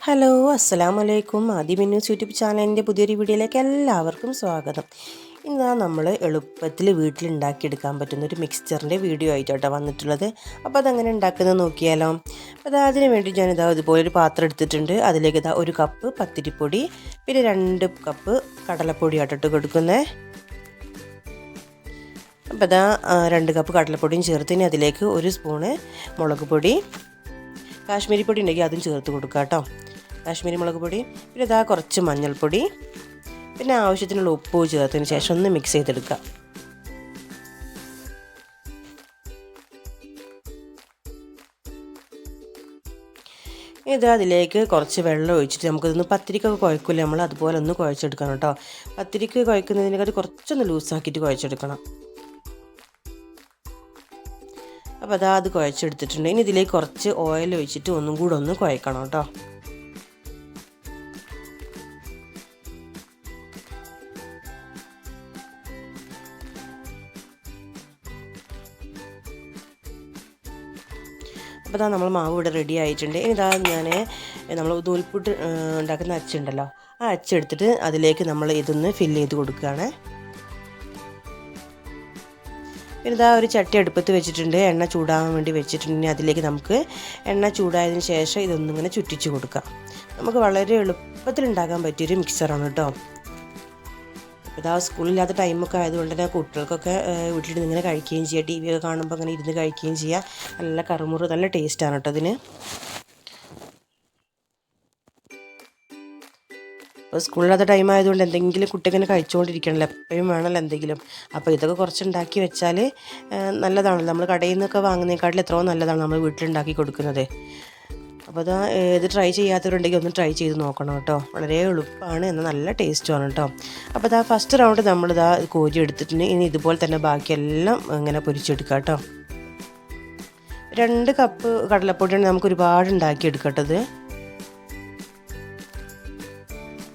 Hello അസ്സലാമു അലൈക്കും. ആദി Minnu's YouTube ചാനലിൻ്റെ പുതിയൊരു വീഡിയോയിലേക്ക് എല്ലാവർക്കും സ്വാഗതം. ഇന്ന് നമ്മൾ എളുപ്പത്തിൽ വീട്ടിലുണ്ടാക്കിയെടുക്കാൻ പറ്റുന്ന ഒരു മിക്സ്ചറിൻ്റെ വീഡിയോ ആയിട്ടാണ് വന്നിട്ടുള്ളത്. അപ്പോൾ അതെങ്ങനെ ഉണ്ടാക്കുന്നത് നോക്കിയാലോ. അപ്പോൾ അതിന് വേണ്ടി ഞാനിതാ ഇതുപോലെ ഒരു പാത്രം എടുത്തിട്ടുണ്ട്. അതിലേക്ക് ഇതാ 1 കപ്പ് പത്തിരിപ്പൊടി, പിന്നെ 2 കപ്പ് കടലപ്പൊടി ആട്ടിട്ട് കൊടുക്കുന്നത്. അപ്പോൾ ഇതാ 2 കപ്പ് കടലപ്പൊടിയും ചേർത്ത് ഇനി അതിലേക്ക് 1 സ്പൂണ് മുളക് പൊടി, കാശ്മീരി പൊടി ഉണ്ടെങ്കിൽ അതും ചേർത്ത് കൊടുക്കുക കേട്ടോ. കാശ്മീരി മുളക് പൊടി, പിന്നെ ഇതാ കുറച്ച് മഞ്ഞൾപ്പൊടി, പിന്നെ ആവശ്യത്തിനുള്ള ഉപ്പ് ചേർത്തതിന് ശേഷം ഒന്ന് മിക്സ് ചെയ്തെടുക്കുക. ഇത് അതിലേക്ക് കുറച്ച് വെള്ളം ഒഴിച്ചിട്ട് നമുക്കിതൊന്ന് പത്തിരിക്കൊക്കെ കുഴക്കില്ല നമ്മൾ അതുപോലെ ഒന്ന് കുഴച്ചെടുക്കണം കേട്ടോ. പത്തിരിക്ക് കുഴക്കുന്നതിനെക്കാട്ടി കുറച്ചൊന്ന് ലൂസാക്കിയിട്ട് കുഴച്ചെടുക്കണം. അപ്പോൾ അത് കുഴച്ചെടുത്തിട്ടുണ്ട്. ഇനി ഇതിലേക്ക് കുറച്ച് ഓയിൽ ഒഴിച്ചിട്ട് ഒന്നും കൂടെ ഒന്ന് കുഴക്കണം കേട്ടോ. അപ്പോൾ നമ്മൾ മാവ് ഇവിടെ റെഡി ആയിട്ടുണ്ട്. ഇനി നമ്മൾ നൂൽപുട്ട് ഉണ്ടാക്കുന്ന അച്ചുണ്ടല്ലോ, ആ അച്ചെടുത്തിട്ട് അതിലേക്ക് നമ്മൾ ഇതൊന്ന് ഫില്ല് ചെയ്ത് കൊടുക്കുകയാണ്. പിന്നെ ഒരു ചട്ടി അടുപ്പത്ത് വെച്ചിട്ടുണ്ട്, എണ്ണ ചൂടാകാൻ വേണ്ടി വെച്ചിട്ടുണ്ട്. അതിലേക്ക് നമുക്ക് എണ്ണ ചൂടായതിന് ശേഷം ഇതൊന്നിങ്ങനെ ചുറ്റിച്ച് കൊടുക്കാം. നമുക്ക് വളരെ എളുപ്പത്തിൽ ഉണ്ടാക്കാൻ പറ്റിയൊരു മിക്സറാണ് കേട്ടോ. സ്കൂളില്ലാത്ത ടൈമൊക്കെ ആയതുകൊണ്ട് തന്നെ കുട്ടികൾക്കൊക്കെ വീട്ടിലിരുന്ന് ഇങ്ങനെ കഴിക്കുകയും ചെയ്യുക, ടി വി ഒക്കെ കാണുമ്പോൾ അങ്ങനെ ഇരുന്ന് കഴിക്കുകയും ചെയ്യുക. നല്ല കറുമുറ് നല്ല ടേസ്റ്റാണ് കേട്ടോ അതിന്. അപ്പോൾ സ്കൂളില്ലാത്ത ടൈം ആയതുകൊണ്ട് എന്തെങ്കിലും കുട്ടിങ്ങനെ കഴിച്ചുകൊണ്ടിരിക്കണമല്ലോ, എപ്പോഴും വേണമല്ലോ എന്തെങ്കിലും. അപ്പോൾ ഇതൊക്കെ കുറച്ചുണ്ടാക്കി വെച്ചാൽ നല്ലതാണല്ലോ. നമ്മൾ കടയിൽ നിന്നൊക്കെ വാങ്ങുന്നതിനെക്കാട്ടിൽ എത്രയോ നല്ലതാണ് നമ്മൾ വീട്ടിലുണ്ടാക്കി കൊടുക്കുന്നത്. അപ്പോൾ ഇത് ട്രൈ ചെയ്യാത്തവരുണ്ടെങ്കിൽ ഒന്ന് ട്രൈ ചെയ്ത് നോക്കണം കേട്ടോ. വളരെ എളുപ്പമാണ്, എന്നാൽ നല്ല ടേസ്റ്റുമാണ് കേട്ടോ. അപ്പോൾ ഫസ്റ്റ് റൗണ്ട് നമ്മളിതാ കോരി എടുത്തിട്ടുണ്ട്. ഇനി ഇതുപോലെ തന്നെ ബാക്കിയെല്ലാം ഇങ്ങനെ പൊരിച്ചെടുക്കാം കേട്ടോ. 2 കപ്പ് കടലപ്പൊടിയാണ് നമുക്ക് ഒരുപാട് ഉണ്ടാക്കിയെടുക്കേണ്ടത്.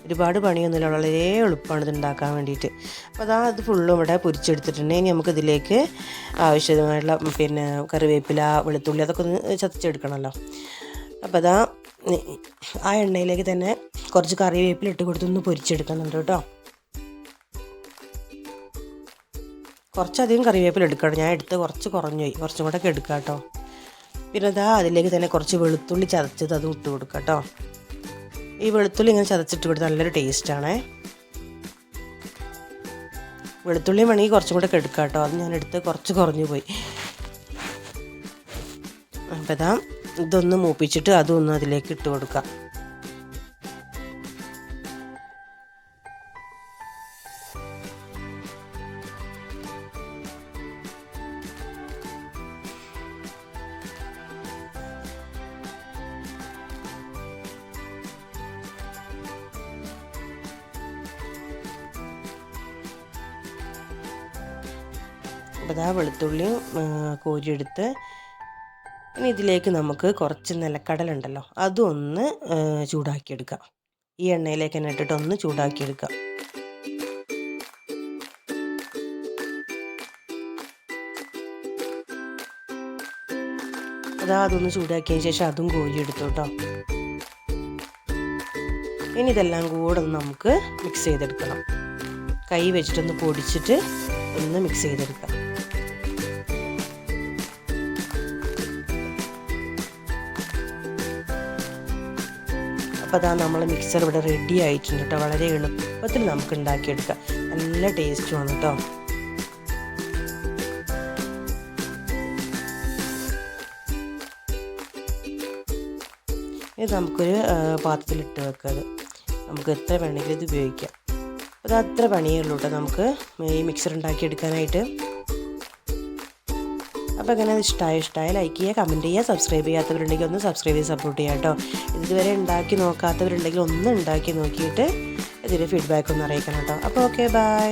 ഒരുപാട് പണിയൊന്നുമില്ല, വളരെ എളുപ്പമാണ് ഇത് ഉണ്ടാക്കാൻ വേണ്ടിയിട്ട്. അപ്പോൾ അത് ഫുള്ളും ഇവിടെ പൊരിച്ചെടുത്തിട്ടുണ്ട്. ഇനി നമുക്കിതിലേക്ക് ആവശ്യമായിട്ടുള്ള പിന്നെ കറിവേപ്പില, വെളുത്തുള്ളി അതൊക്കെ ഒന്ന് ചതച്ചെടുക്കണമല്ലോ. അപ്പോൾ ആ എണ്ണയിലേക്ക് തന്നെ കുറച്ച് കറിവേപ്പില ഇട്ട് കൊടുത്തൊന്ന് പൊരിച്ചെടുക്കുന്നുണ്ട് കേട്ടോ. കുറച്ചധികം കറിവേപ്പില എടുക്കണം, ഞാൻ എടുത്ത് കുറച്ച് കുറഞ്ഞു പോയി, കുറച്ചും കൂടെ ഒക്കെ എടുക്കാം കേട്ടോ. പിന്നെ അതിലേക്ക് തന്നെ കുറച്ച് വെളുത്തുള്ളി ചതച്ചത് അതും ഇട്ട് കൊടുക്കാം കേട്ടോ. ഈ വെളുത്തുള്ളി ഇങ്ങനെ ചതച്ചിട്ട് കൊടുത്താൽ നല്ലൊരു ടേസ്റ്റാണേ. വെളുത്തുള്ളി വേണമെങ്കിൽ കുറച്ചും കൂടെ ഒക്കെ എടുക്കാം കേട്ടോ. അത് ഞാൻ എടുത്ത് കുറച്ച് കുറഞ്ഞു പോയി. അപ്പോൾ ഇതൊന്ന് മൂപ്പിച്ചിട്ട് അതൊന്ന് അതിലേക്ക് ഇട്ട് കൊടുക്കാം. അപ്പോൾ വെളുത്തുള്ളിയും കോരിയെടുത്ത് ഇനി ഇതിലേക്ക് നമുക്ക് കുറച്ച് നിലക്കടലുണ്ടല്ലോ അതൊന്ന് ചൂടാക്കിയെടുക്കാം. ഈ എണ്ണയിലേക്ക് തന്നെ ഇട്ടിട്ട് ഒന്ന് ചൂടാക്കിയെടുക്കാം. അതൊന്ന് ചൂടാക്കിയതിന് ശേഷം അതും കോരിയെടുത്തു കേട്ടോ. ഇനി ഇതെല്ലാം കൂടെ ഒന്ന് നമുക്ക് മിക്സ് ചെയ്തെടുക്കണം. കൈ വെച്ചിട്ടൊന്ന് പൊടിച്ചിട്ട് ഒന്ന് മിക്സ് ചെയ്തെടുക്കാം. അപ്പോൾ നമ്മൾ മിക്സർ ഇവിടെ റെഡി ആയിട്ടുണ്ട് കേട്ടോ. വളരെ എളുപ്പത്തിൽ നമുക്ക് ഉണ്ടാക്കിയെടുക്കാം, നല്ല ടേസ്റ്റുമാണ് കേട്ടോ. ഇത് നമുക്കൊരു പാത്രത്തിലിട്ട് വെക്കാം. നമുക്ക് എത്ര വേണമെങ്കിലും ഇത് ഉപയോഗിക്കാം. അത് അത്ര പണിയേ ഉള്ളൂ കേട്ടോ നമുക്ക് ഈ മിക്സർ ഉണ്ടാക്കിയെടുക്കാനായിട്ട്. അപ്പോൾ അങ്ങനെ ഇഷ്ടമായ ലൈക്ക് ചെയ്യുക, കമൻറ്റ് ചെയ്യുക, സബ്സ്ക്രൈബ് ചെയ്യാത്തവരുണ്ടെങ്കിൽ ഒന്ന് സബ്സ്ക്രൈബ് ചെയ്ത് സപ്പോർട്ട് ചെയ്യുക കേട്ടോ. ഇതുവരെ ഉണ്ടാക്കി നോക്കാത്തവരുണ്ടെങ്കിൽ ഒന്ന് ഉണ്ടാക്കി നോക്കിയിട്ട് ഇതിൻ്റെ ഫീഡ്ബാക്ക് ഒന്ന് അറിയിക്കണം കേട്ടോ. അപ്പോൾ ഓക്കെ, ബൈ.